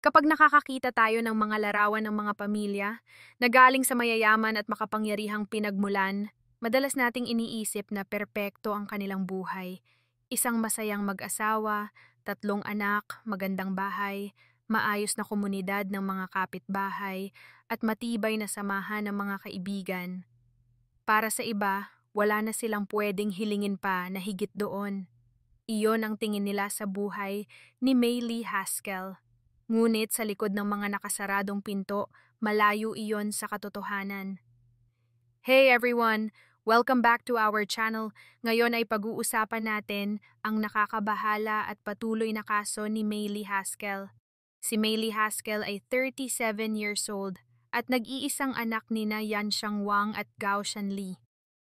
Kapag nakakakita tayo ng mga larawan ng mga pamilya na galing sa mayayaman at makapangyarihang pinagmulan, madalas nating iniisip na perpekto ang kanilang buhay. Isang masayang mag-asawa, 3 anak, magandang bahay, maayos na komunidad ng mga kapitbahay, at matibay na samahan ng mga kaibigan. Para sa iba, wala na silang pwedeng hilingin pa na higit doon. Iyon ang tingin nila sa buhay ni Maylee Haskell. Ngunit sa likod ng mga nakasaradong pinto, malayo iyon sa katotohanan. Hey everyone! Welcome back to our channel. Ngayon ay pag-uusapan natin ang nakakabahala at patuloy na kaso ni Maylee Haskell. Si Maylee Haskell ay 37 years old at nag-iisang anak nina Yan Xiangwang at Gao Shanli.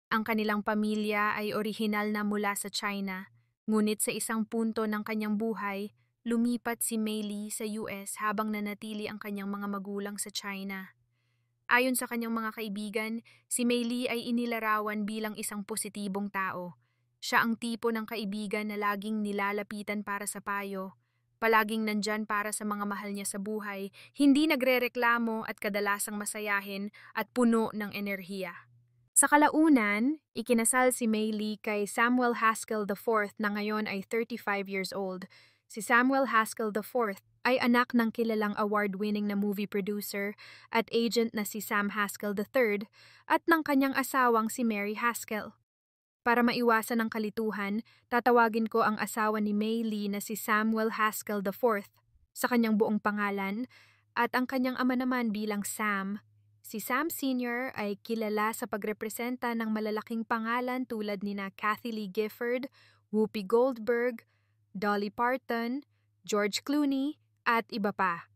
Ang kanilang pamilya ay orihinal na mula sa China, ngunit sa isang punto ng kanyang buhay, lumipat si Maylee sa US habang nanatili ang kanyang mga magulang sa China. Ayon sa kanyang mga kaibigan, si Maylee ay inilarawan bilang isang positibong tao. Siya ang tipo ng kaibigan na laging nilalapitan para sa payo, palaging nandyan para sa mga mahal niya sa buhay, hindi nagrereklamo at kadalasang masayahin at puno ng enerhiya. Sa kalaunan, ikinasal si Maylee kay Samuel Haskell IV na ngayon ay 35 years old. Si Samuel Haskell IV ay anak ng kilalang award-winning na movie producer at agent na si Sam Haskell III at ng kanyang asawang si Mary Haskell. Para maiwasan ang kalituhan, tatawagin ko ang asawa ni Maylee na si Samuel Haskell IV sa kanyang buong pangalan at ang kanyang ama naman bilang Sam. Si Sam Sr. ay kilala sa pagrepresenta ng malalaking pangalan tulad nina Kathie Lee Gifford, Whoopi Goldberg, Dolly Parton, George Clooney, at iba pa.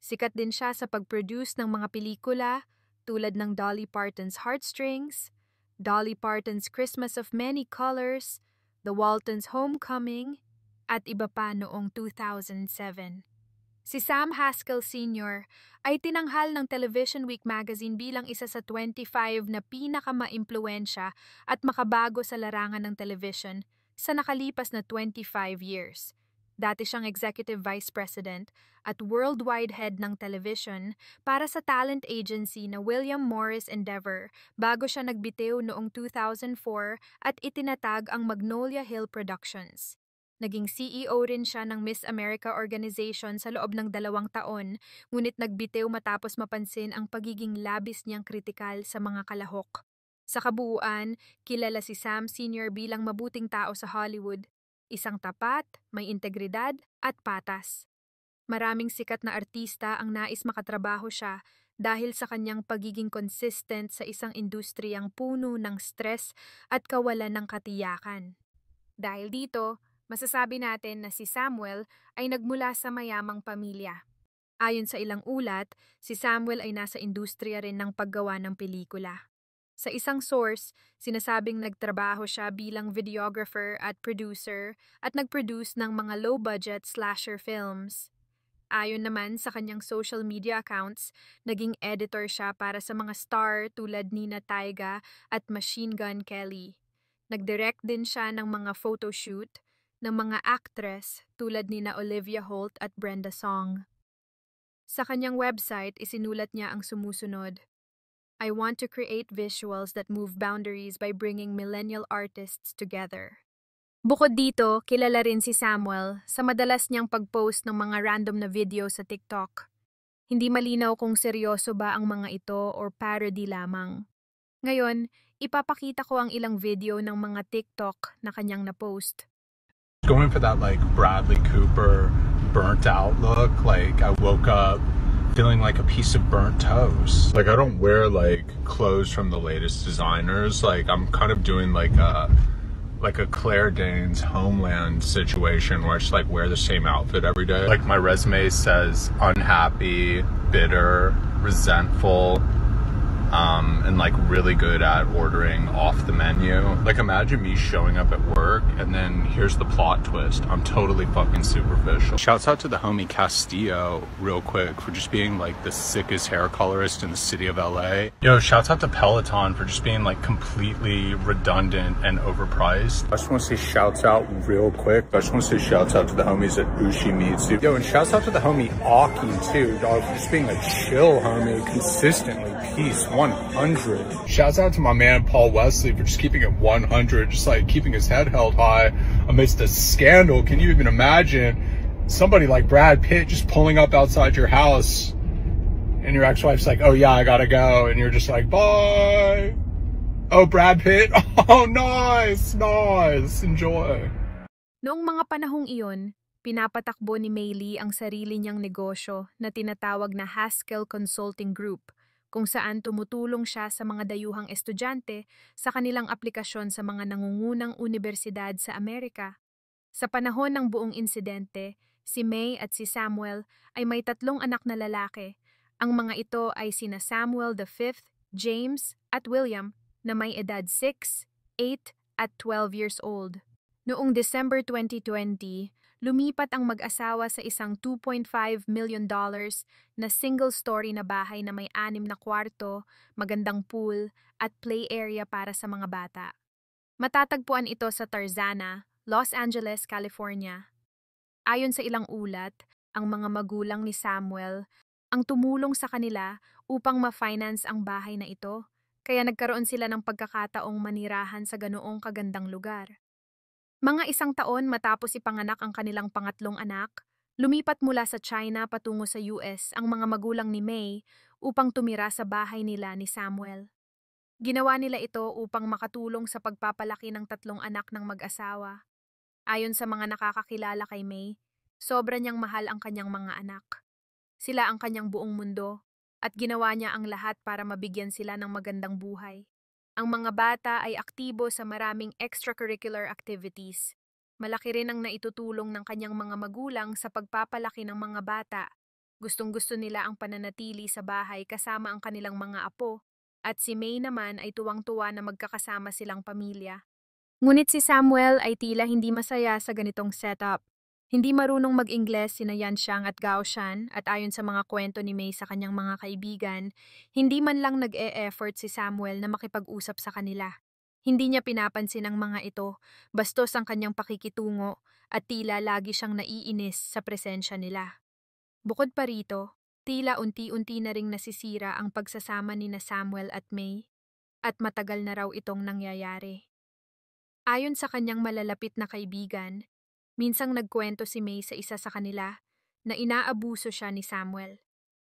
Sikat din siya sa pag-produce ng mga pelikula tulad ng Dolly Parton's Heartstrings, Dolly Parton's Christmas of Many Colors, The Waltons' Homecoming, at iba pa noong 2007. Si Sam Haskell Sr. ay tinanghal ng Television Week magazine bilang isa sa 25 na pinakamaimpluwensya at makabago sa larangan ng television sa nakalipas na 25 years. Dati siyang Executive Vice President at Worldwide Head ng Television para sa talent agency na William Morris Endeavor bago siya nagbitiw noong 2004 at itinatag ang Magnolia Hill Productions. Naging CEO rin siya ng Miss America Organization sa loob ng 2 taon, ngunit nagbitiw matapos mapansin ang pagiging labis niyang kritikal sa mga kalahok. Sa kabuuan, kilala si Sam Sr. bilang mabuting tao sa Hollywood, isang tapat, may integridad at patas. Maraming sikat na artista ang nais makatrabaho siya dahil sa kanyang pagiging consistent sa isang industriyang puno ng stress at kawalan ng katiyakan. Dahil dito, masasabi natin na si Samuel ay nagmula sa mayamang pamilya. Ayon sa ilang ulat, si Samuel ay nasa industriya rin ng paggawa ng pelikula. Sa isang source, sinasabing nagtrabaho siya bilang videographer at producer at nag-produce ng mga low-budget slasher films. Ayon naman sa kanyang social media accounts, naging editor siya para sa mga star tulad nina Tyga at Machine Gun Kelly. Nag-direct din siya ng mga photoshoot ng mga actress tulad nina Olivia Holt at Brenda Song. Sa kanyang website, isinulat niya ang sumusunod: I want to create visuals that move boundaries by bringing millennial artists together. Bukod dito, kilala rin si Samuel sa madalas niyang pag-post ng mga random na video sa TikTok. Hindi malinaw kung seryoso ba ang mga ito or parody lamang. Ngayon, ipapakita ko ang ilang video ng mga TikTok na kanyang na-post. Going for that like Bradley Cooper burnt out look, like I woke up feeling like a piece of burnt toast. Like I don't wear like clothes from the latest designers. Like I'm kind of doing like a Claire Danes Homeland situation where I just like wear the same outfit every day. Like my resume says unhappy, bitter, resentful, and like really good at ordering off the menu. Like imagine me showing up at work and then here's the plot twist. I'm totally fucking superficial. Shouts out to the homie Castillo real quick for just being like the sickest hair colorist in the city of LA. Yo, shouts out to Peloton for just being like completely redundant and overpriced. I just want to say shouts out real quick. I just want to say shouts out to the homies at Ushimitsu. Yo, and shouts out to the homie Aki too, dog, for just being a chill homie, consistently. Peace 100. Shouts out to my man Paul Wesley for just keeping it 100, just like keeping his head held high amidst a scandal. Can you even imagine somebody like Brad Pitt just pulling up outside your house and your ex-wife's like, oh yeah, I gotta go, and you're just like, bye. Oh, Brad Pitt. Oh, nice, enjoy. Noong mga panahong iyon, pinapatakbo ni Maylee ang sarili niyang negosyo na tinatawag na Haskell Consulting Group, kung saan tumutulong siya sa mga dayuhang estudyante sa kanilang aplikasyon sa mga nangungunang unibersidad sa Amerika. Sa panahon ng buong insidente, si May at si Samuel ay may 3 anak na lalaki. Ang mga ito ay sina Samuel V, James at William na may edad 6, 8 at 12 years old. Noong December 2020, lumipat ang mag-asawa sa isang $2.5 million na single-story na bahay na may 6 na kwarto, magandang pool, at play area para sa mga bata. Matatagpuan ito sa Tarzana, Los Angeles, California. Ayon sa ilang ulat, ang mga magulang ni Samuel ang tumulong sa kanila upang ma-finance ang bahay na ito, kaya nagkaroon sila ng pagkakataong manirahan sa ganoong kagandang lugar. Mga 1 taon matapos ipanganak ang kanilang pangatlong anak, lumipat mula sa China patungo sa US ang mga magulang ni May upang tumira sa bahay nila ni Samuel. Ginawa nila ito upang makatulong sa pagpapalaki ng 3 anak ng mag-asawa. Ayon sa mga nakakakilala kay May, sobra niyang mahal ang kanyang mga anak. Sila ang kanyang buong mundo at ginawa niya ang lahat para mabigyan sila ng magandang buhay. Ang mga bata ay aktibo sa maraming extracurricular activities. Malaki rin ang naitutulong ng kanyang mga magulang sa pagpapalaki ng mga bata. Gustong-gusto nila ang pananatili sa bahay kasama ang kanilang mga apo, at si May naman ay tuwang-tuwa na magkakasama silang pamilya. Ngunit si Samuel ay tila hindi masaya sa ganitong setup. Hindi marunong mag-Ingles sina Yanxiang at Gaoshan, at ayon sa mga kwento ni May sa kanyang mga kaibigan, hindi man lang nag-e-effort si Samuel na makipag-usap sa kanila. Hindi niya pinapansin ang mga ito, bastos ang kanyang pakikitungo at tila lagi siyang naiinis sa presensya nila. Bukod pa rito, tila unti-unti na ring nasisira ang pagsasama ni na Samuel at May, at matagal na raw itong nangyayari. Ayon sa kanyang malalapit na kaibigan, minsang nagkwento si May sa isa sa kanila na inaabuso siya ni Samuel.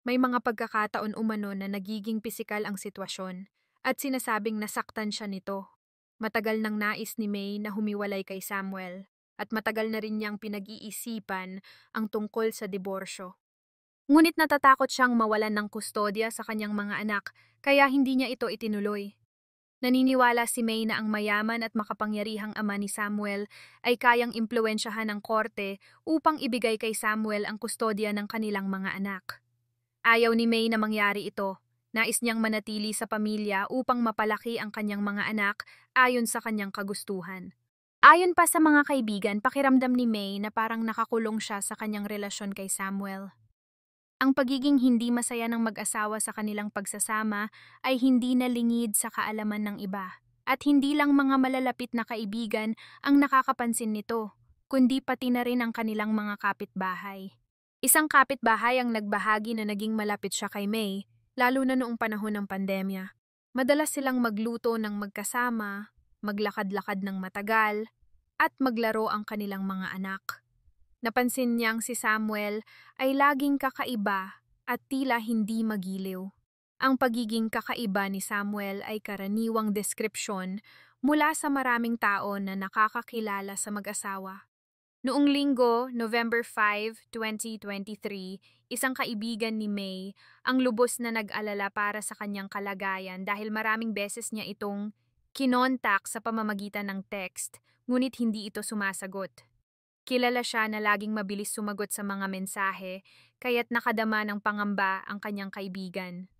May mga pagkakataon umano na nagiging pisikal ang sitwasyon at sinasabing nasaktan siya nito. Matagal nang nais ni May na humiwalay kay Samuel at matagal na rin niyang pinag-iisipan ang tungkol sa diborsyo. Ngunit natatakot siyang mawalan ng kustodya sa kanyang mga anak kaya hindi niya ito itinuloy. Naniniwala si May na ang mayaman at makapangyarihang ama ni Samuel ay kayang impluwensyahan ng korte upang ibigay kay Samuel ang kustodya ng kanilang mga anak. Ayaw ni May na mangyari ito. Nais niyang manatili sa pamilya upang mapalaki ang kanyang mga anak ayon sa kanyang kagustuhan. Ayon pa sa mga kaibigan, pakiramdam ni May na parang nakakulong siya sa kanyang relasyon kay Samuel. Ang pagiging hindi masaya ng mag-asawa sa kanilang pagsasama ay hindi nalingid sa kaalaman ng iba. At hindi lang mga malalapit na kaibigan ang nakakapansin nito, kundi pati na rin ang kanilang mga kapitbahay. Isang kapitbahay ang nagbahagi na naging malapit siya kay May, lalo na noong panahon ng pandemya. Madalas silang magluto ng magkasama, maglakad-lakad ng matagal, at maglaro ang kanilang mga anak. Napansin niyang si Samuel ay laging kakaiba at tila hindi magiliw. Ang pagiging kakaiba ni Samuel ay karaniwang deskripsyon mula sa maraming tao na nakakakilala sa mag-asawa. Noong linggo, November 5, 2023, isang kaibigan ni May ang lubos na nag-alala para sa kanyang kalagayan dahil maraming beses niya itong kinontak sa pamamagitan ng text, ngunit hindi ito sumasagot. Kilala siya na laging mabilis sumagot sa mga mensahe, kaya't nakadama ng pangamba ang kanyang kaibigan.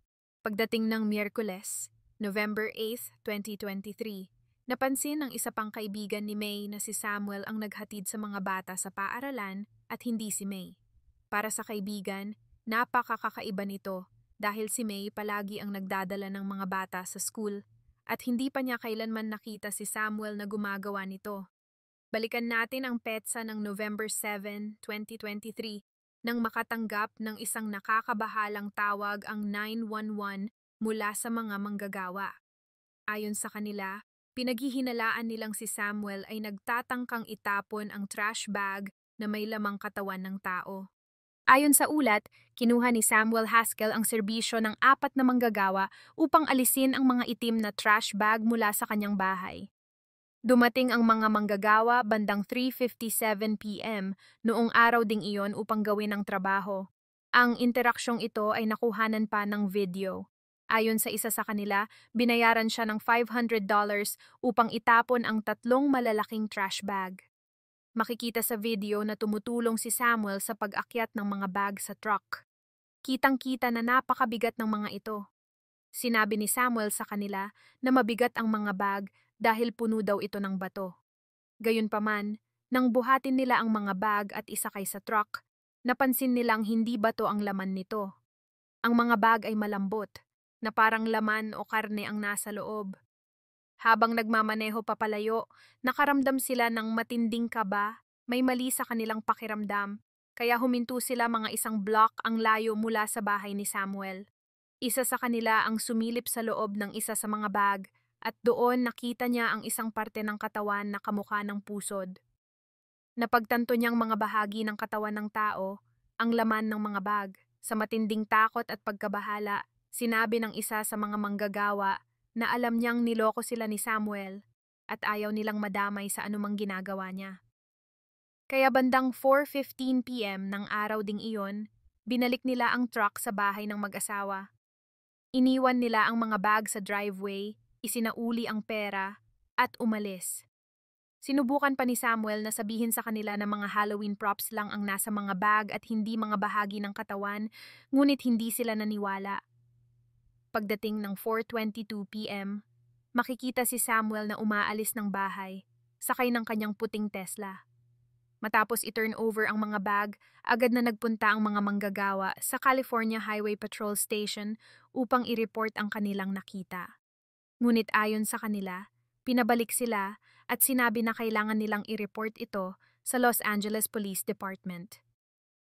Pagdating ng Miyerkules, November 8, 2023, napansin ng isa pang kaibigan ni May na si Samuel ang naghatid sa mga bata sa paaralan at hindi si May. Para sa kaibigan, napakakakaiba nito dahil si May palagi ang nagdadala ng mga bata sa school at hindi pa niya kailanman nakita si Samuel na gumagawa nito. Balikan natin ang petsa ng November 7, 2023 nang makatanggap ng isang nakakabahalang tawag ang 911 mula sa mga manggagawa. Ayon sa kanila, pinaghihinalaan nilang si Samuel ay nagtatangkang itapon ang trash bag na may lamang katawan ng tao. Ayon sa ulat, kinuha ni Samuel Haskell ang serbisyo ng 4 na manggagawa upang alisin ang mga itim na trash bag mula sa kanyang bahay. Dumating ang mga manggagawa bandang 3:57 p.m. noong araw ding iyon upang gawin ang trabaho. Ang interaksyong ito ay nakuhanan pa ng video. Ayon sa isa sa kanila, binayaran siya ng $500 upang itapon ang 3 malalaking trash bag. Makikita sa video na tumutulong si Samuel sa pag-akyat ng mga bag sa truck. Kitang-kita na napakabigat ng mga ito. Sinabi ni Samuel sa kanila na mabigat ang mga bag dahil puno daw ito ng bato. Gayunpaman, nang buhatin nila ang mga bag at isakay sa truck, napansin nilang hindi bato ang laman nito. Ang mga bag ay malambot, na parang laman o karne ang nasa loob. Habang nagmamaneho papalayo, nakaramdam sila ng matinding kaba, may mali sa kanilang pakiramdam, kaya huminto sila mga 1 block ang layo mula sa bahay ni Samuel. Isa sa kanila ang sumilip sa loob ng isa sa mga bag at doon nakita niya ang isang parte ng katawan na kamukha ng pusod. Napagtanto niyang mga bahagi ng katawan ng tao, ang laman ng mga bag. Sa matinding takot at pagkabahala, sinabi ng isa sa mga manggagawa na alam niyang niloko sila ni Samuel at ayaw nilang madamay sa anumang ginagawa niya. Kaya bandang 4:15 p.m. ng araw ding iyon, binalik nila ang truck sa bahay ng mag-asawa. Iniwan nila ang mga bag sa driveway, isinauli ang pera, at umalis. Sinubukan pa ni Samuel na sabihin sa kanila na mga Halloween props lang ang nasa mga bag at hindi mga bahagi ng katawan, ngunit hindi sila naniwala. Pagdating ng 4:22 p.m., makikita si Samuel na umaalis ng bahay, sakay ng kanyang puting Tesla. Matapos i-turn over ang mga bag, agad na nagpunta ang mga manggagawa sa California Highway Patrol Station upang i-report ang kanilang nakita. Ngunit ayon sa kanila, pinabalik sila at sinabi na kailangan nilang i-report ito sa Los Angeles Police Department.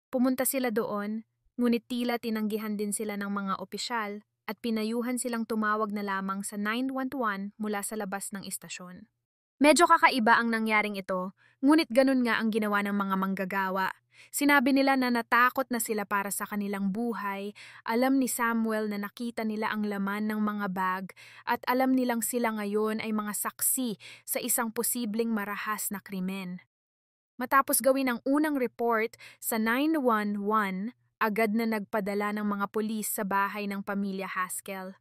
Pumunta sila doon, ngunit tila tinanggihan din sila ng mga opisyal at pinayuhan silang tumawag na lamang sa 911 mula sa labas ng istasyon. Medyo kakaiba ang nangyaring ito, ngunit ganun nga ang ginawa ng mga manggagawa. Sinabi nila na natakot na sila para sa kanilang buhay, alam ni Samuel na nakita nila ang laman ng mga bag at alam nilang sila ngayon ay mga saksi sa isang posibleng marahas na krimen. Matapos gawin ang unang report sa 911, agad na nagpadala ng mga pulis sa bahay ng pamilya Haskell.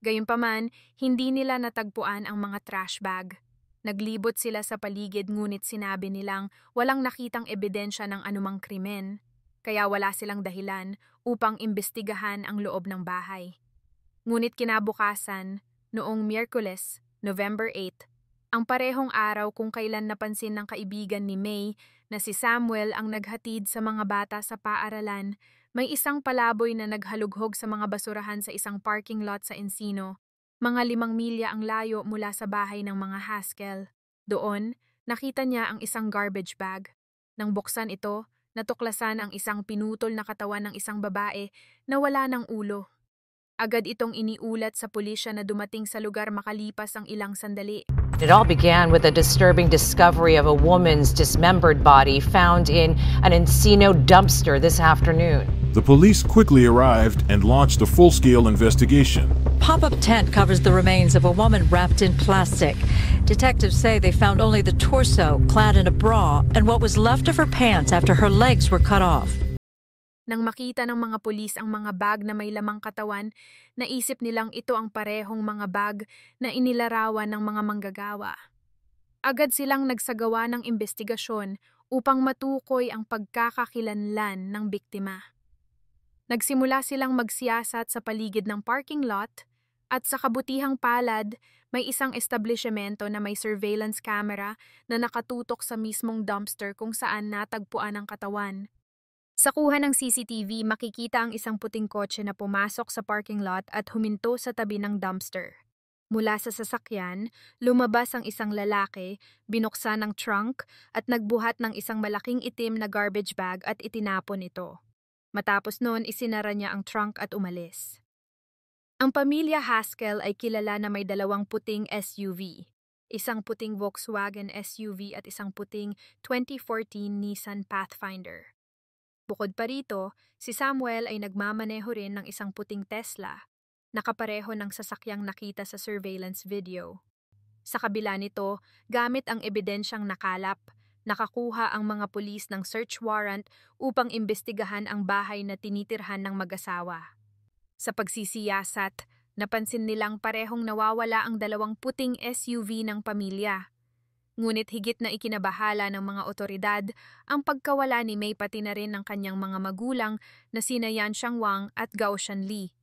Gayunpaman, hindi nila natagpuan ang mga trash bag. Naglibot sila sa paligid ngunit sinabi nilang walang nakitang ebidensya ng anumang krimen, kaya wala silang dahilan upang imbestigahan ang loob ng bahay. Ngunit kinabukasan, noong Miyerkules, November 8, ang parehong araw kung kailan napansin ng kaibigan ni May na si Samuel ang naghatid sa mga bata sa paaralan, may isang palaboy na naghalughog sa mga basurahan sa isang parking lot sa Encino. Mga 5 milya ang layo mula sa bahay ng mga Haskell. Doon, nakita niya ang isang garbage bag. Nang buksan ito, natuklasan ang isang pinutol na katawan ng isang babae na wala ng ulo. Agad itong iniulat sa pulisya na dumating sa lugar makalipas ang ilang sandali. It all began with a disturbing discovery of a woman's dismembered body found in an Encino dumpster this afternoon. The police quickly arrived and launched a full-scale investigation. Pop-up tent covers the remains of a woman wrapped in plastic. Detectives say they found only the torso, clad in a bra, and what was left of her pants after her legs were cut off. Nang makita ng mga pulis ang mga bag na may lamang katawan, naisip nilang ito ang parehong mga bag na inilarawan ng mga manggagawa. Agad silang nagsagawa ng investigasyon upang matukoy ang pagkakakilanlan ng biktima. Nagsimula silang magsiyasat sa paligid ng parking lot at sa kabutihang palad, may isang establishmento na may surveillance camera na nakatutok sa mismong dumpster kung saan natagpuan ang katawan. Sa kuha ng CCTV, makikita ang isang puting kotse na pumasok sa parking lot at huminto sa tabi ng dumpster. Mula sa sasakyan, lumabas ang isang lalaki, binuksan ang trunk at nagbuhat ng isang malaking itim na garbage bag at itinapon ito. Matapos noon, isinara niya ang trunk at umalis. Ang pamilya Haskell ay kilala na may dalawang puting SUV, isang puting Volkswagen SUV at isang puting 2014 Nissan Pathfinder. Bukod pa rito, si Samuel ay nagmamaneho rin ng isang puting Tesla, nakapareho ng sasakyang nakita sa surveillance video. Sa kabila nito, gamit ang ebidensyang nakalap, nakakuha ang mga pulis ng search warrant upang imbestigahan ang bahay na tinitirhan ng mag-asawa. Sa pagsisiyasat, napansin nilang parehong nawawala ang dalawang puting SUV ng pamilya. Ngunit higit na ikinabahala ng mga otoridad ang pagkawala ni May pati na rin ng kanyang mga magulang na sina Yan Xiangwang at Gao Shanli.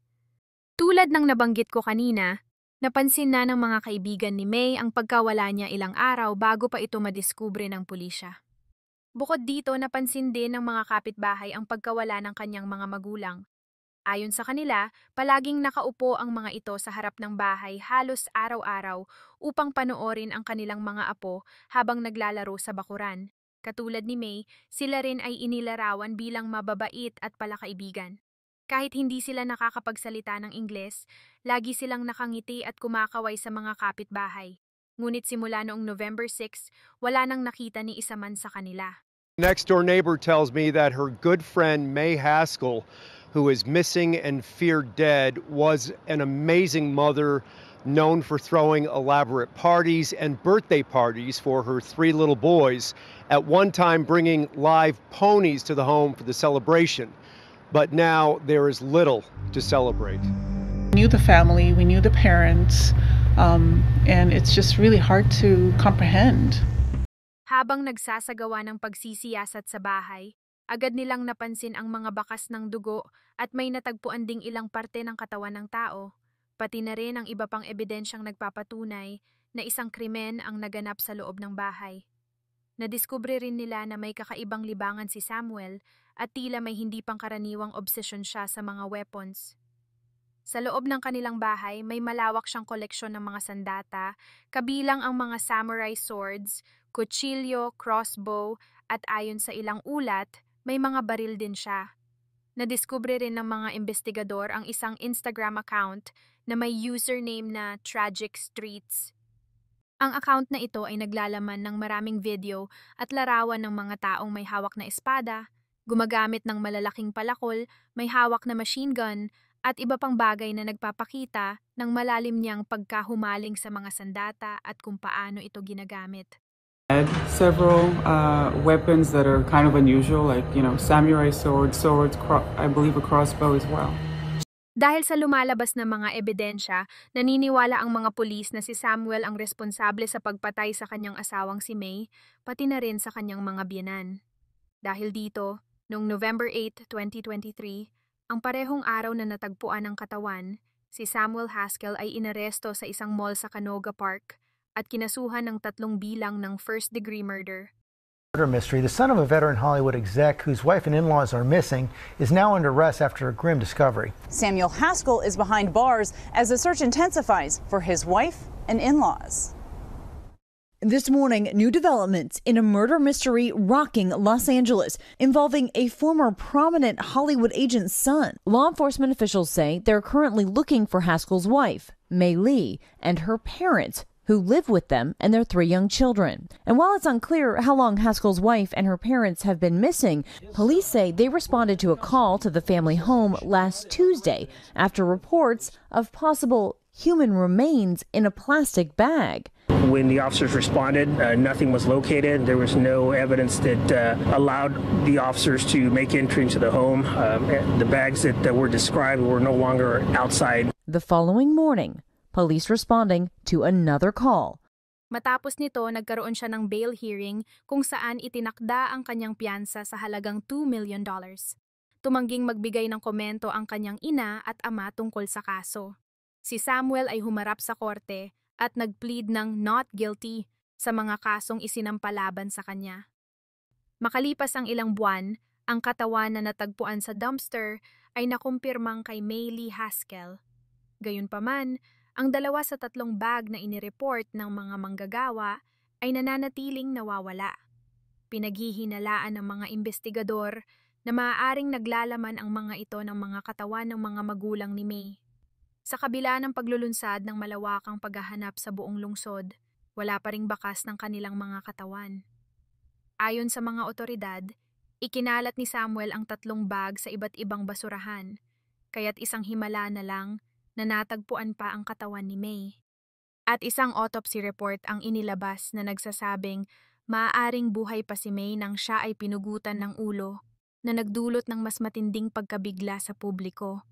Tulad ng nabanggit ko kanina, napansin na ng mga kaibigan ni May ang pagkawala niya ilang araw bago pa ito madiskubre ng pulisya. Bukod dito, napansin din ng mga kapitbahay ang pagkawala ng kanyang mga magulang. Ayon sa kanila, palaging nakaupo ang mga ito sa harap ng bahay halos araw-araw upang panoorin ang kanilang mga apo habang naglalaro sa bakuran. Katulad ni May, sila rin ay inilarawan bilang mababait at palakaibigan. Kahit hindi sila nakakapagsalita ng Ingles, lagi silang nakangiti at kumakaway sa mga kapitbahay. Ngunit simula noong November 6, wala nang nakita ni isa man sa kanila. Next-door neighbor tells me that her good friend May Haskell, who is missing and feared dead, was an amazing mother known for throwing elaborate parties and birthday parties for her 3 little boys, at one time bringing live ponies to the home for the celebration. But now there is little to celebrate. We knew the family, we knew the parents, and it's just really hard to comprehend. Habang nagsasagawa ng pagsisiyasat sa bahay, agad nilang napansin ang mga bakas ng dugo at may natagpuan ding ilang parte ng katawan ng tao, pati na rin ang iba pang ebidensyang nagpapatunay na isang krimen ang naganap sa loob ng bahay. Nadiskubre rin nila na may kakaibang libangan si Samuel at tila may hindi pangkaraniwang obsesyon siya sa mga weapons. Sa loob ng kanilang bahay, may malawak siyang koleksyon ng mga sandata, kabilang ang mga samurai swords, kutsilyo, crossbow, at ayon sa ilang ulat, may mga baril din siya. Nadiskubre rin ng mga investigador ang isang Instagram account na may username na Tragic Streets. Ang account na ito ay naglalaman ng maraming video at larawan ng mga taong may hawak na espada, gumagamit ng malalaking palakol, may hawak na machine gun, at iba pang bagay na nagpapakita ng malalim niyang pagkahumaling sa mga sandata at kung paano ito ginagamit. Several weapons that are kind of unusual, like, samurai swords, I believe a crossbow as well. Dahil sa lumalabas na mga ebidensya, naniniwala ang mga pulis na si Samuel ang responsable sa pagpatay sa kanyang asawang si May, pati na rin sa kanyang mga biyenan. Dahil dito, noong November 8, 2023, ang parehong araw na natagpuan ang katawan, si Samuel Haskell ay inaresto sa isang mall sa Canoga Park at kinasuhan ng 3 bilang ng first-degree murder. Murder mystery. The son of a veteran Hollywood exec whose wife and in-laws are missing is now under arrest after a grim discovery. Samuel Haskell is behind bars as the search intensifies for his wife and in-laws. This morning, new developments in a murder mystery rocking Los Angeles involving a former prominent Hollywood agent's son. Law enforcement officials say they're currently looking for Haskell's wife, May Lee, and her parents, who live with them and their 3 young children. And while it's unclear how long Haskell's wife and her parents have been missing, police say they responded to a call to the family home last Tuesday after reports of possible human remains in a plastic bag. When the officers responded, nothing was located. There was no evidence that allowed the officers to make entry into the home. The bags that were described were no longer outside. The following morning, police responding to another call. Matapos nito, nagkaroon siya ng bail hearing kung saan itinakda ang kanyang piyansa sa halagang $2 million. tumangging magbigay ng komento ang kanyang ina at ama tungkol sa kaso. Si Samuel ay humarap sa korte at nag-plead ng not guilty sa mga kasong isinampalaban sa kanya. Makalipas ang ilang buwan, ang katawan na natagpuan sa dumpster ay nakumpirmang kay Maylee Haskell. Gayunpaman, ang 2 sa 3 bag na inireport ng mga manggagawa ay nananatiling nawawala. Pinaghihinalaan ng mga investigador na maaaring naglalaman ang mga ito ng mga katawan ng mga magulang ni May. Sa kabila ng paglulunsad ng malawakang paghahanap sa buong lungsod, wala pa ring bakas ng kanilang mga katawan. Ayon sa mga otoridad, ikinalat ni Samuel ang 3 bag sa iba't ibang basurahan, kaya't isang himala na lang na natagpuan pa ang katawan ni May. At isang autopsy report ang inilabas na nagsasabing maaaring buhay pa si May nang siya ay pinugutan ng ulo na nagdulot ng mas matinding pagkabigla sa publiko.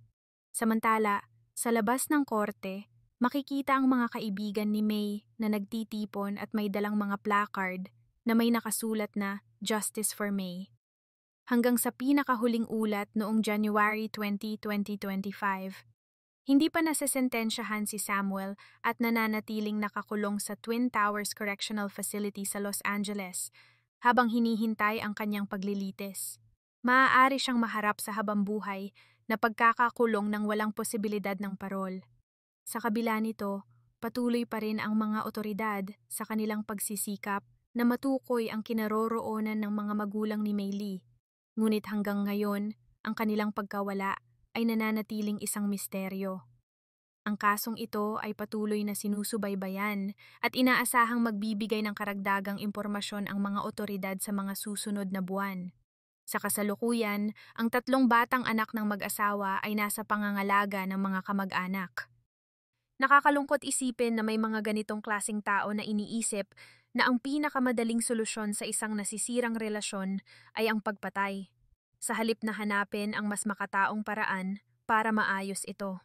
Samantala, sa labas ng korte, makikita ang mga kaibigan ni May na nagtitipon at may dalang mga placard na may nakasulat na Justice for May. Hanggang sa pinakahuling ulat noong January 20, 2025. Hindi pa nasesentensyahan si Samuel at nananatiling nakakulong sa Twin Towers Correctional Facility sa Los Angeles habang hinihintay ang kanyang paglilitis. Maaari siyang maharap sa habambuhay na pagkakakulong ng walang posibilidad ng parol. Sa kabila nito, patuloy pa rin ang mga otoridad sa kanilang pagsisikap na matukoy ang kinaroroonan ng mga magulang ni Maylee. Ngunit hanggang ngayon, ang kanilang pagkawala ay nananatiling isang misteryo. Ang kasong ito ay patuloy na sinusubaybayan at inaasahang magbibigay ng karagdagang impormasyon ang mga otoridad sa mga susunod na buwan. Sa kasalukuyan, ang 3 batang anak ng mag-asawa ay nasa pangangalaga ng mga kamag-anak. Nakakalungkot isipin na may mga ganitong klaseng tao na iniisip na ang pinakamadaling solusyon sa isang nasisirang relasyon ay ang pagpatay, sa halip na hanapin ang mas makataong paraan para maayos ito.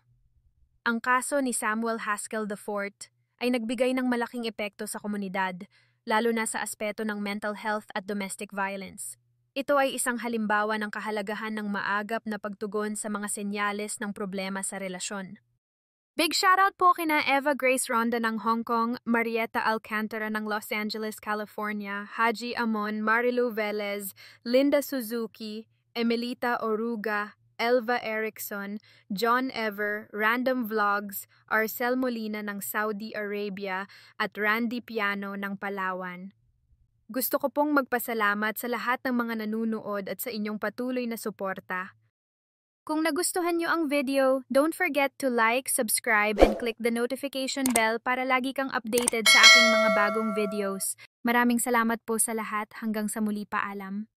Ang kaso ni Samuel Haskell IV ay nagbigay ng malaking epekto sa komunidad, lalo na sa aspeto ng mental health at domestic violence. Ito ay isang halimbawa ng kahalagahan ng maagap na pagtugon sa mga senyales ng problema sa relasyon. Big shoutout po kina Eva Grace Ronda ng Hong Kong, Marietta Alcantara ng Los Angeles, California, Haji Amon, Marilu Velez, Linda Suzuki, Emelita Oruga, Elva Erickson, John Ever, Random Vlogs, Arcel Molina ng Saudi Arabia at Randy Piano ng Palawan. Gusto ko pong magpasalamat sa lahat ng mga nanunood at sa inyong patuloy na suporta. Kung nagustuhan nyo ang video, don't forget to like, subscribe, and click the notification bell para lagi kang updated sa aking mga bagong videos. Maraming salamat po sa lahat. Hanggang sa muli, paalam.